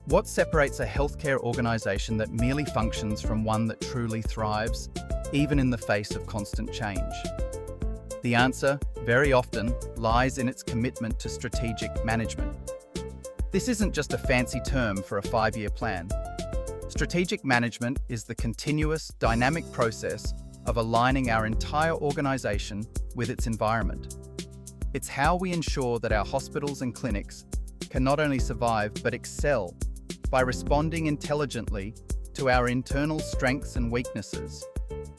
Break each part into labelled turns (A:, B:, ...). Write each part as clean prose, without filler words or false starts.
A: What separates a healthcare organization that merely functions from one that truly thrives, even in the face of constant change? The answer, very often, lies in its commitment to strategic management. This isn't just a fancy term for a 5-year plan. Strategic management is the continuous, dynamic process of aligning our entire organization with its environment. It's how we ensure that our hospitals and clinics can not only survive but excel by responding intelligently to our internal strengths and weaknesses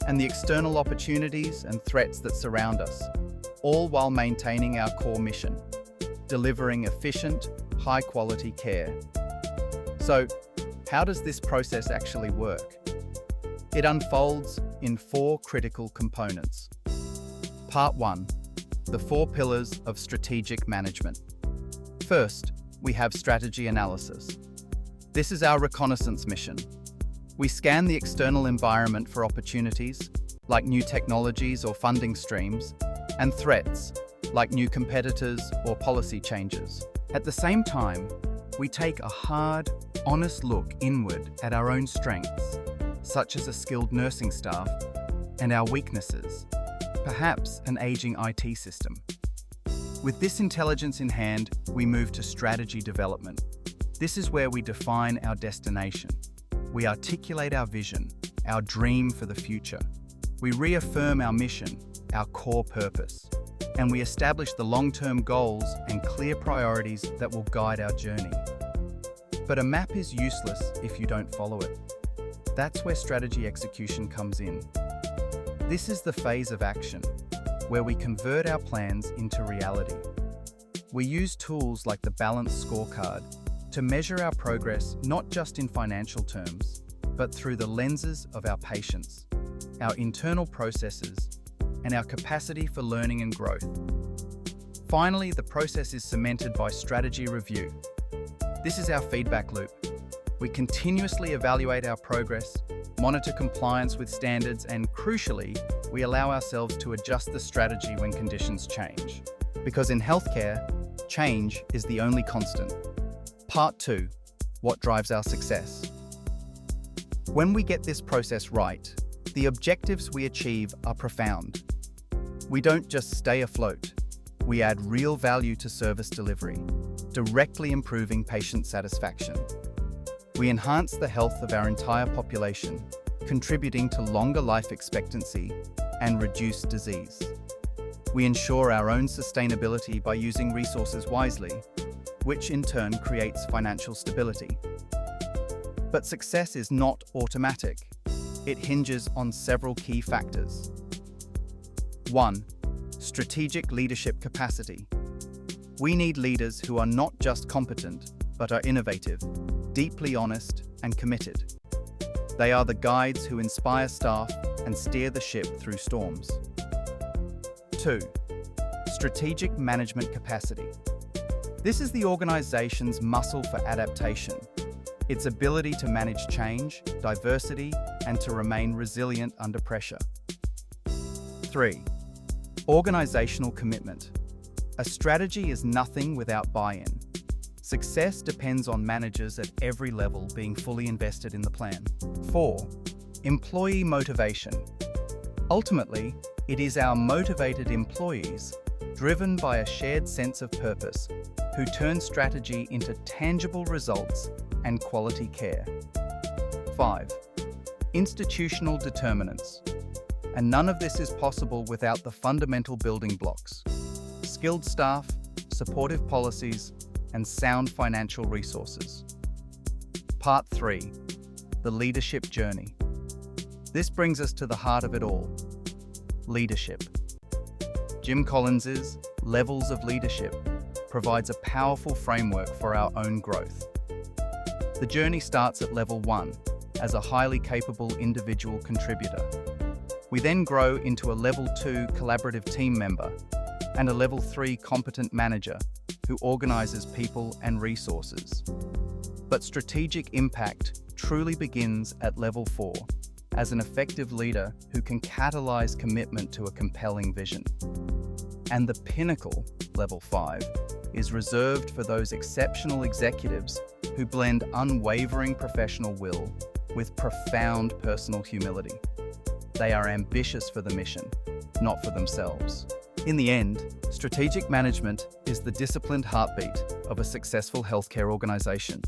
A: and the external opportunities and threats that surround us, all while maintaining our core mission, delivering efficient, high-quality care. So, how does this process actually work? It unfolds in 4 critical components. Part 1. The 4 pillars of strategic management. First, we have strategy analysis. This is our reconnaissance mission. We scan the external environment for opportunities, like new technologies or funding streams, and threats, like new competitors or policy changes. At the same time, we take a hard, honest look inward at our own strengths, such as a skilled nursing staff, and our weaknesses, perhaps an aging IT system. With this intelligence in hand, we move to strategy development. This is where we define our destination. We articulate our vision, our dream for the future. We reaffirm our mission, our core purpose, and we establish the long-term goals and clear priorities that will guide our journey. But a map is useless if you don't follow it. That's where strategy execution comes in. This is the phase of action, where we convert our plans into reality. We use tools like the Balanced Scorecard to measure our progress not just in financial terms, but through the lenses of our patients, our internal processes, and our capacity for learning and growth. Finally, the process is cemented by strategy review. This is our feedback loop. We continuously evaluate our progress, monitor compliance with standards, and crucially, we allow ourselves to adjust the strategy when conditions change. Because in healthcare, change is the only constant. Part 2. What drives our success? When we get this process right, the objectives we achieve are profound. We don't just stay afloat, we add real value to service delivery, directly improving patient satisfaction. We enhance the health of our entire population, contributing to longer life expectancy and reduced disease. We ensure our own sustainability by using resources wisely, which in turn creates financial stability. But success is not automatic. It hinges on several key factors. 1. Strategic leadership capacity. We need leaders who are not just competent, but are innovative, deeply honest, and committed. They are the guides who inspire staff and steer the ship through storms. 2. Strategic management capacity. This is the organization's muscle for adaptation, its ability to manage change, diversity, and to remain resilient under pressure. 3. Organizational commitment. A strategy is nothing without buy-in. Success depends on managers at every level being fully invested in the plan. 4. Employee motivation. Ultimately, it is our motivated employees, driven by a shared sense of purpose, who turn strategy into tangible results and quality care. 5. Institutional determinants. And none of this is possible without the fundamental building blocks: skilled staff, supportive policies, and sound financial resources. Part 3. The leadership journey. This brings us to the heart of it all: leadership. Jim Collins's Levels of Leadership provides a powerful framework for our own growth. The journey starts at level 1 as a highly capable individual contributor. We then grow into a level 2 collaborative team member and a level 3 competent manager who organizes people and resources. But strategic impact truly begins at level 4 as an effective leader who can catalyze commitment to a compelling vision. And the pinnacle, level 5, is reserved for those exceptional executives who blend unwavering professional will with profound personal humility. They are ambitious for the mission, not for themselves. In the end, strategic management is the disciplined heartbeat of a successful healthcare organization.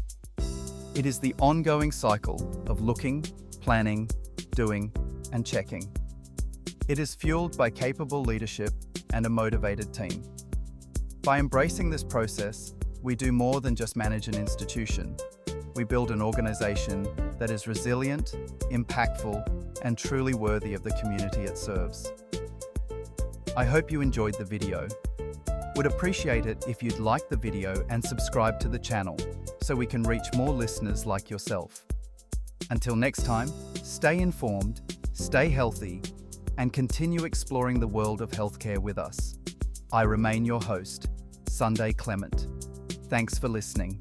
A: It is the ongoing cycle of looking, planning, doing, and checking. It is fueled by capable leadership and a motivated team. By embracing this process, we do more than just manage an institution. We build an organization that is resilient, impactful, and truly worthy of the community it serves. I hope you enjoyed the video. Would appreciate it if you'd like the video and subscribe to the channel so we can reach more listeners like yourself. Until next time, stay informed, stay healthy, and continue exploring the world of healthcare with us. I remain your host, Sunday Clement. Thanks for listening.